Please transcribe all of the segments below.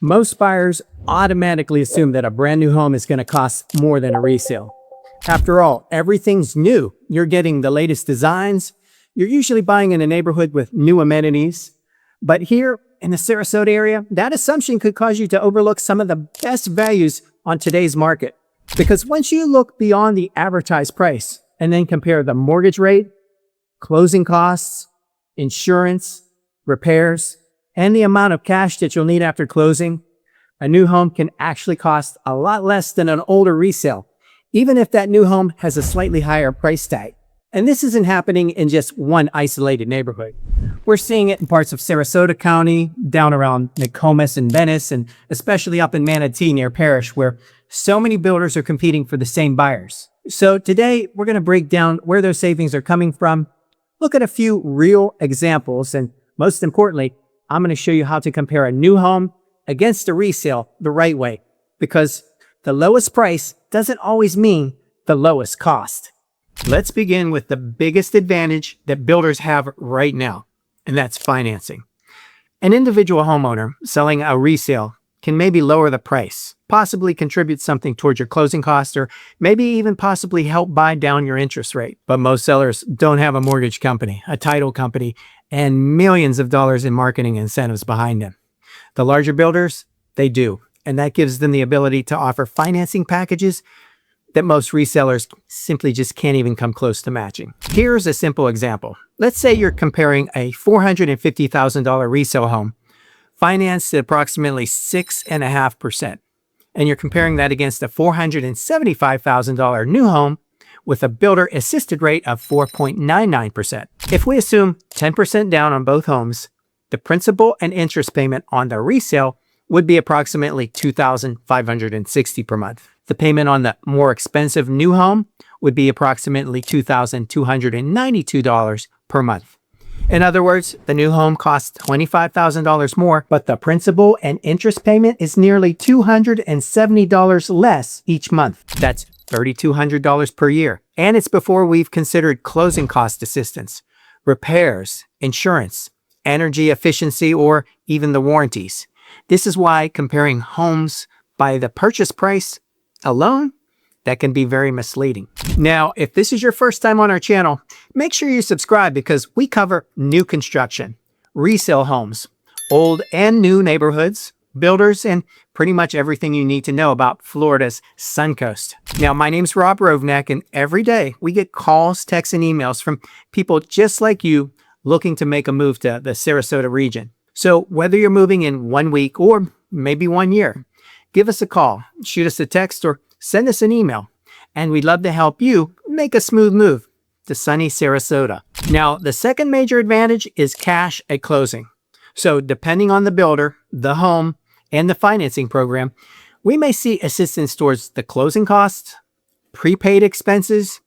Most buyers automatically assume that a brand new home is going to cost more than a resale. After all, everything's new. You're getting the latest designs. You're usually buying in a neighborhood with new amenities. But here in the Sarasota area, that assumption could cause you to overlook some of the best values on today's market. Because once you look beyond the advertised price and then compare the mortgage rate, closing costs, insurance, repairs, and the amount of cash that you'll need after closing, a new home can actually cost a lot less than an older resale, even if that new home has a slightly higher price tag. And this isn't happening in just one isolated neighborhood. We're seeing it in parts of Sarasota County, down around Nokomis and Venice, and especially up in Manatee near Parrish, where so many builders are competing for the same buyers. So today, we're going to break down where those savings are coming from, look at a few real examples, and most importantly, I'm going to show you how to compare a new home against a resale the right way, because the lowest price doesn't always mean the lowest cost. Let's begin with the biggest advantage that builders have right now, and that's financing. An individual homeowner selling a resale can maybe lower the price, possibly contribute something towards your closing costs, or maybe even possibly help buy down your interest rate. But most sellers don't have a mortgage company, a title company, and millions of dollars in marketing incentives behind them. The larger builders, they do, and that gives them the ability to offer financing packages that most resellers simply just can't even come close to matching. Here's a simple example. Let's say you're comparing a $450,000 resale home financed at approximately 6.5%, and you're comparing that against a $475,000 new home with a builder assisted rate of 4.99%. If we assume 10% down on both homes, the principal and interest payment on the resale would be approximately $2,560 per month. The payment on the more expensive new home would be approximately $2,292 per month. In other words, the new home costs $25,000 more, but the principal and interest payment is nearly $270 less each month. That's $3,200 per year. And it's before we've considered closing cost assistance, repairs, insurance, energy efficiency, or even the warranties. This is why comparing homes by the purchase price alone, that can be very misleading. Now, if this is your first time on our channel, make sure you subscribe because we cover new construction, resale homes, old and new neighborhoods, builders, and pretty much everything you need to know about Florida's Suncoast. Now, my name's Rovnak, and every day we get calls, texts, and emails from people just like you looking to make a move to the Sarasota region. So whether you're moving in 1 week or maybe 1 year, give us a call, shoot us a text, or send us an email, and we'd love to help you make a smooth move to sunny Sarasota. Now, the second major advantage is cash at closing. So depending on the builder, the home, and the financing program, we may see assistance towards the closing costs, prepaid expenses,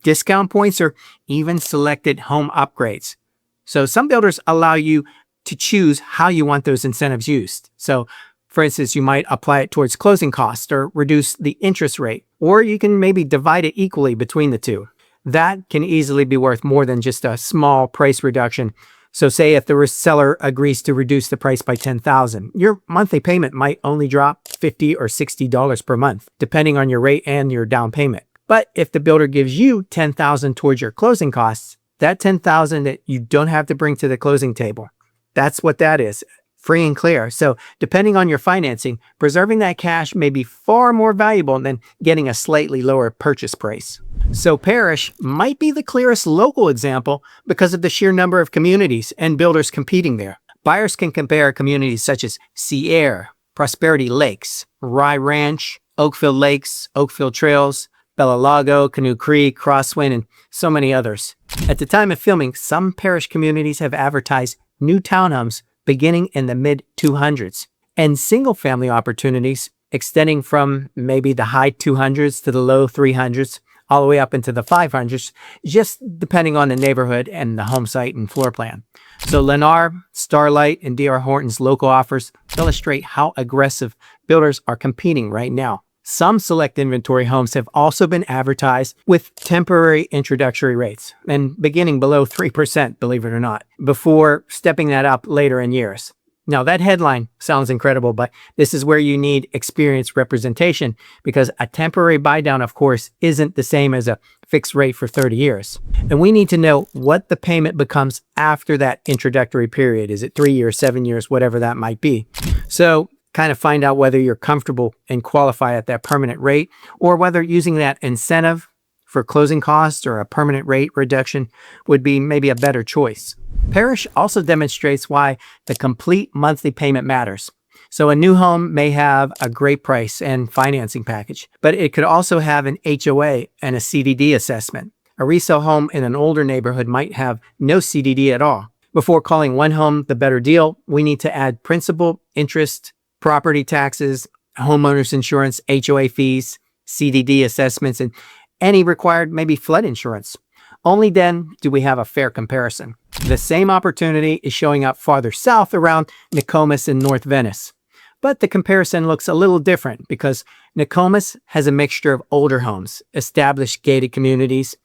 discount points, or even selected home upgrades. So some builders allow you to choose how you want those incentives used. So for instance, you might apply it towards closing costs or reduce the interest rate, or you can maybe divide it equally between the two. That can easily be worth more than just a small price reduction. So say if the seller agrees to reduce the price by $10,000, your monthly payment might only drop $50 or $60 per month, depending on your rate and your down payment. But if the builder gives you $10,000 towards your closing costs, that $10,000 that you don't have to bring to the closing table, that's what that is. Free and clear. So depending on your financing, preserving that cash may be far more valuable than getting a slightly lower purchase price. So Parrish might be the clearest local example because of the sheer number of communities and builders competing there. Buyers can compare communities such as Sierra, Prosperity Lakes, Rye Ranch, Oakville Lakes, Oakville Trails, Bella Lago, Canoe Creek, Crosswind, and so many others. At the time of filming, some Parrish communities have advertised new townhomes beginning in the mid-200s, and single-family opportunities extending from maybe the high 200s to the low 300s, all the way up into the 500s, just depending on the neighborhood and the home site and floor plan. So Lennar, Starlight, and D.R. Horton's local offers illustrate how aggressive builders are competing right now. Some select inventory homes have also been advertised with temporary introductory rates and beginning below 3%, believe it or not, before stepping that up later in years. Now that headline sounds incredible, but this is where you need experienced representation because a temporary buy down, of course, isn't the same as a fixed rate for 30 years. And we need to know what the payment becomes after that introductory period. Is it 3 years, 7 years, whatever that might be? So kind of find out whether you're comfortable and qualify at that permanent rate or whether using that incentive for closing costs or a permanent rate reduction would be maybe a better choice. Parrish also demonstrates why the complete monthly payment matters. So a new home may have a great price and financing package, but it could also have an HOA and a CDD assessment. A resale home in an older neighborhood might have no CDD at all. Before calling one home the better deal, we need to add principal, interest, property taxes, homeowners insurance, HOA fees, CDD assessments, and any required maybe flood insurance. Only then do we have a fair comparison. The same opportunity is showing up farther south around Nokomis in North Venice. But the comparison looks a little different because Nokomis has a mixture of older homes, established gated communities,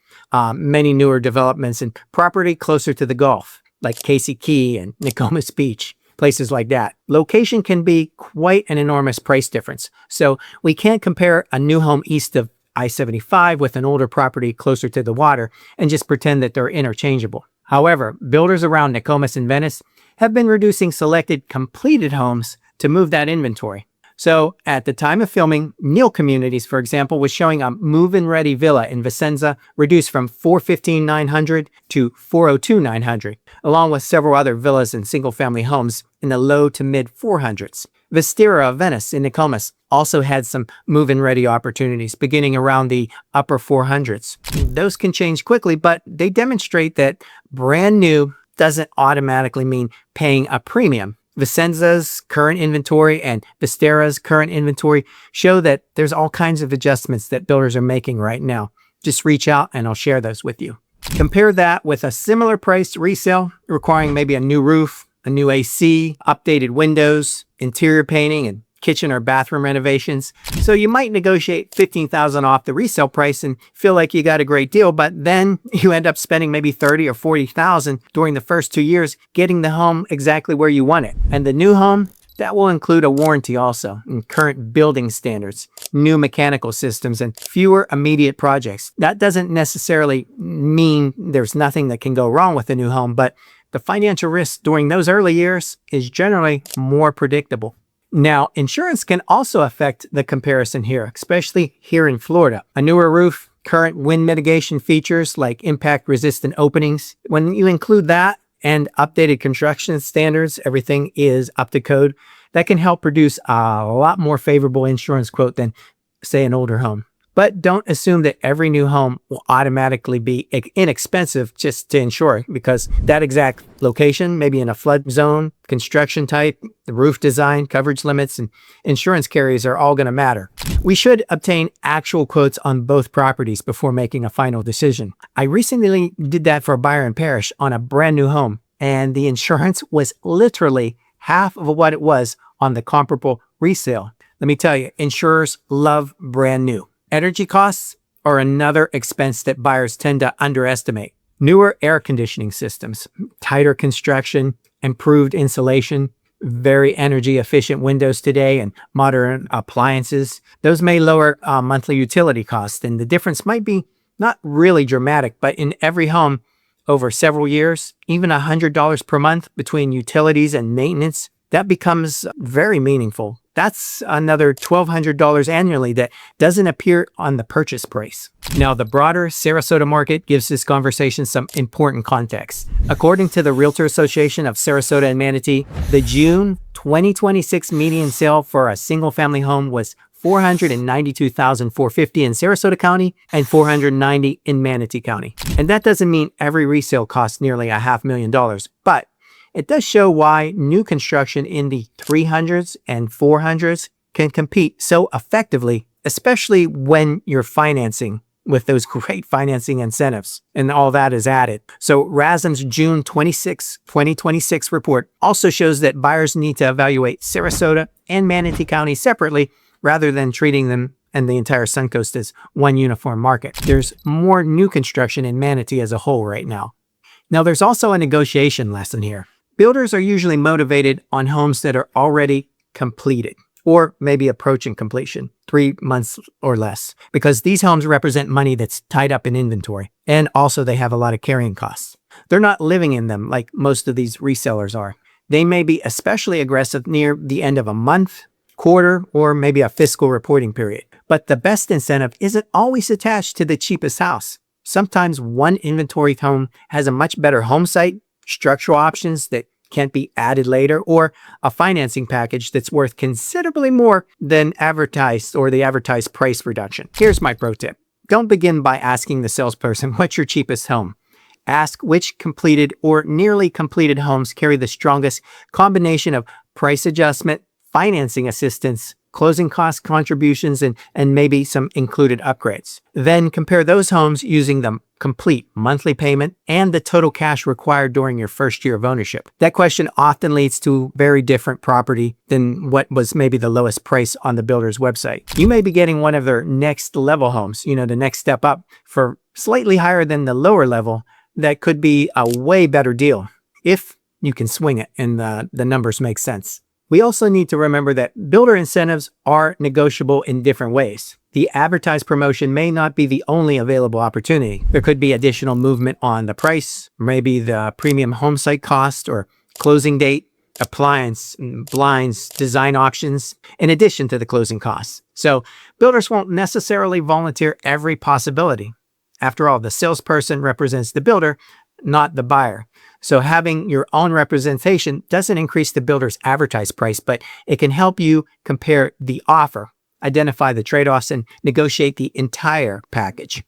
many newer developments, and property closer to the Gulf, like Casey Key and Nokomis Beach, places like that. Location can be quite an enormous price difference. So we can't compare a new home east of I-75 with an older property closer to the water and just pretend that they're interchangeable. However, builders around Nokomis and Venice have been reducing selected completed homes to move that inventory. So at the time of filming, Neil Communities, for example, was showing a move-in ready villa in Vicenza reduced from $415,900 to $402,900, along with several other villas and single-family homes in the low to mid 400s. Vistera of Venice in Nokomis also had some move-in ready opportunities beginning around the upper 400s. Those can change quickly, but they demonstrate that brand new doesn't automatically mean paying a premium. Vicenza's current inventory and Vistera's current inventory show that there's all kinds of adjustments that builders are making right now. Just reach out and I'll share those with you. Compare that with a similar priced resale requiring maybe a new roof, a new AC, updated windows, interior painting, and kitchen or bathroom renovations. So you might negotiate $15,000 off the resale price and feel like you got a great deal, but then you end up spending maybe $30,000 or $40,000 during the first 2 years getting the home exactly where you want it. And the new home, that will include a warranty also, and current building standards, new mechanical systems, and fewer immediate projects. That doesn't necessarily mean there's nothing that can go wrong with a new home, but the financial risk during those early years is generally more predictable. Now, insurance can also affect the comparison here, especially here in Florida. A newer roof, current wind mitigation features like impact-resistant openings. When you include that and updated construction standards, everything is up to code. That can help produce a lot more favorable insurance quote than, say, an older home. But don't assume that every new home will automatically be inexpensive just to insure, because that exact location, maybe in a flood zone, construction type, the roof design, coverage limits, and insurance carriers are all going to matter. We should obtain actual quotes on both properties before making a final decision. I recently did that for a buyer in Parrish on a brand new home, and the insurance was literally half of what it was on the comparable resale. Let me tell you, insurers love brand new. Energy costs are another expense that buyers tend to underestimate. Newer air conditioning systems, tighter construction, improved insulation, very energy efficient windows today, and modern appliances. Those may lower monthly utility costs, and the difference might be not really dramatic, but in every home over several years, even $100 per month between utilities and maintenance, that becomes very meaningful. That's another $1,200 annually that doesn't appear on the purchase price. Now, the broader Sarasota market gives this conversation some important context. According to the Realtor Association of Sarasota and Manatee, the June 2026 median sale for a single-family home was $492,450 in Sarasota County and $490 in Manatee County. And that doesn't mean every resale costs nearly $500,000, but it does show why new construction in the 300s and 400s can compete so effectively, especially when you're financing with those great financing incentives and all that is added. So RASM's June 26, 2026 report also shows that buyers need to evaluate Sarasota and Manatee County separately rather than treating them and the entire Suncoast as one uniform market. There's more new construction in Manatee as a whole right now. Now, there's also a negotiation lesson here. Builders are usually motivated on homes that are already completed or maybe approaching completion, 3 months or less, because these homes represent money that's tied up in inventory. And also they have a lot of carrying costs. They're not living in them like most of these resellers are. They may be especially aggressive near the end of a month, quarter, or maybe a fiscal reporting period. But the best incentive isn't always attached to the cheapest house. Sometimes one inventory home has a much better home site, structural options that can't be added later, or a financing package that's worth considerably more than advertised or the advertised price reduction. Here's my pro tip. Don't begin by asking the salesperson what's your cheapest home. Ask which completed or nearly completed homes carry the strongest combination of price adjustment, financing assistance, closing cost contributions, and maybe some included upgrades. Then compare those homes using the complete monthly payment and the total cash required during your first year of ownership. That question often leads to very different property than what was maybe the lowest price on the builder's website. You may be getting one of their next level homes, the next step up, for slightly higher than the lower level. That could be a way better deal if you can swing it and the numbers make sense. We also need to remember that builder incentives are negotiable in different ways. The advertised promotion may not be the only available opportunity. There could be additional movement on the price, maybe the premium home site cost or closing date, appliance, blinds, design options, in addition to the closing costs. So builders won't necessarily volunteer every possibility. After all, the salesperson represents the builder, not the buyer. So having your own representation doesn't increase the builder's advertised price, but it can help you compare the offer, identify the trade-offs, and negotiate the entire package.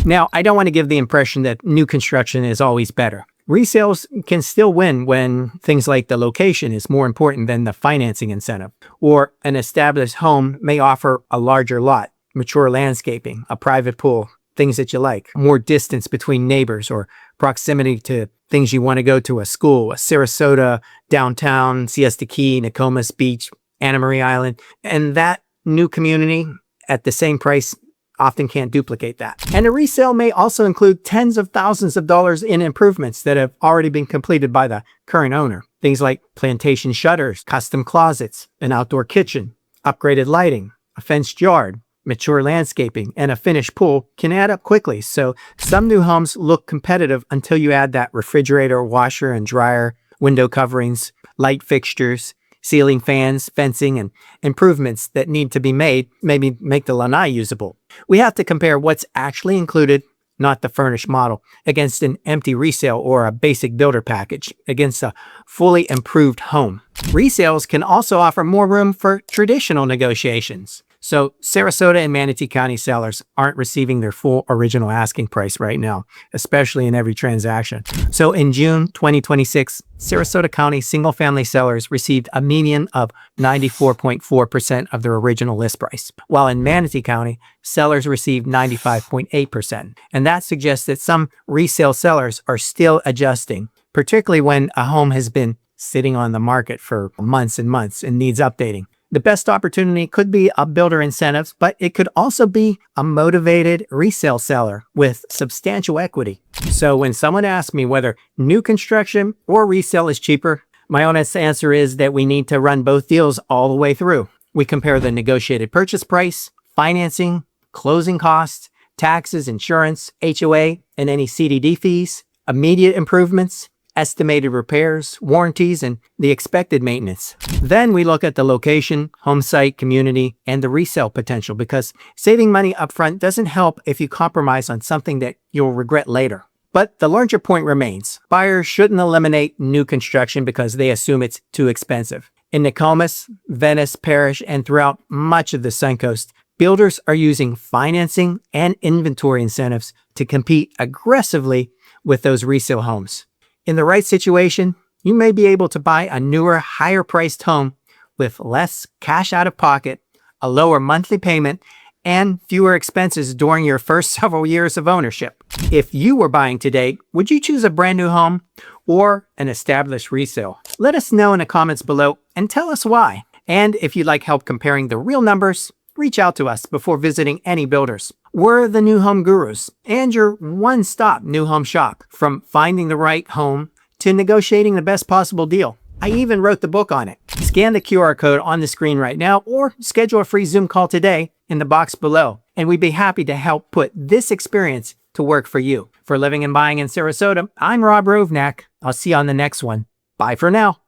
Now, I don't want to give the impression that new construction is always better. Resales can still win when things like the location is more important than the financing incentive, or an established home may offer a larger lot, mature landscaping, a private pool, things that you like, more distance between neighbors, or proximity to things you want to go to, a school, a Sarasota, downtown, Siesta Key, Nokomis Beach, Anna Maria Island. And that new community at the same price often can't duplicate that. And a resale may also include tens of thousands of dollars in improvements that have already been completed by the current owner. Things like plantation shutters, custom closets, an outdoor kitchen, upgraded lighting, a fenced yard, mature landscaping, and a finished pool can add up quickly. So some new homes look competitive until you add that refrigerator, washer and dryer, window coverings, light fixtures, ceiling fans, fencing, and improvements that need to be made, maybe make the lanai usable. We have to compare what's actually included, not the furnished model, against an empty resale or a basic builder package, against a fully improved home. Resales can also offer more room for traditional negotiations. So Sarasota and Manatee County sellers aren't receiving their full original asking price right now, especially in every transaction. So in June 2026, Sarasota County single-family sellers received a median of 94.4% of their original list price, while in Manatee County, sellers received 95.8%. And that suggests that some resale sellers are still adjusting, particularly when a home has been sitting on the market for months and months and needs updating. The best opportunity could be a builder incentives, but it could also be a motivated resale seller with substantial equity. So when someone asks me whether new construction or resale is cheaper, my honest answer is that we need to run both deals all the way through. We compare the negotiated purchase price, financing, closing costs, taxes, insurance, HOA, and any CDD fees, immediate improvements, estimated repairs, warranties, and the expected maintenance. Then we look at the location, home site, community, and the resale potential, because saving money upfront doesn't help if you compromise on something that you'll regret later. But the larger point remains. Buyers shouldn't eliminate new construction because they assume it's too expensive. In Nokomis, Venice, Parrish, and throughout much of the Suncoast, builders are using financing and inventory incentives to compete aggressively with those resale homes. In the right situation, you may be able to buy a newer, higher-priced home with less cash out of pocket, a lower monthly payment, and fewer expenses during your first several years of ownership. If you were buying today, would you choose a brand new home or an established resale? Let us know in the comments below and tell us why. And if you'd like help comparing the real numbers, reach out to us before visiting any builders. We're the new home gurus and your one-stop new home shop. From finding the right home to negotiating the best possible deal. I even wrote the book on it. Scan the QR code on the screen right now or schedule a free Zoom call today in the box below, and we'd be happy to help put this experience to work for you. For living and buying in Sarasota, I'm Rob Rovnak. I'll see you on the next one. Bye for now.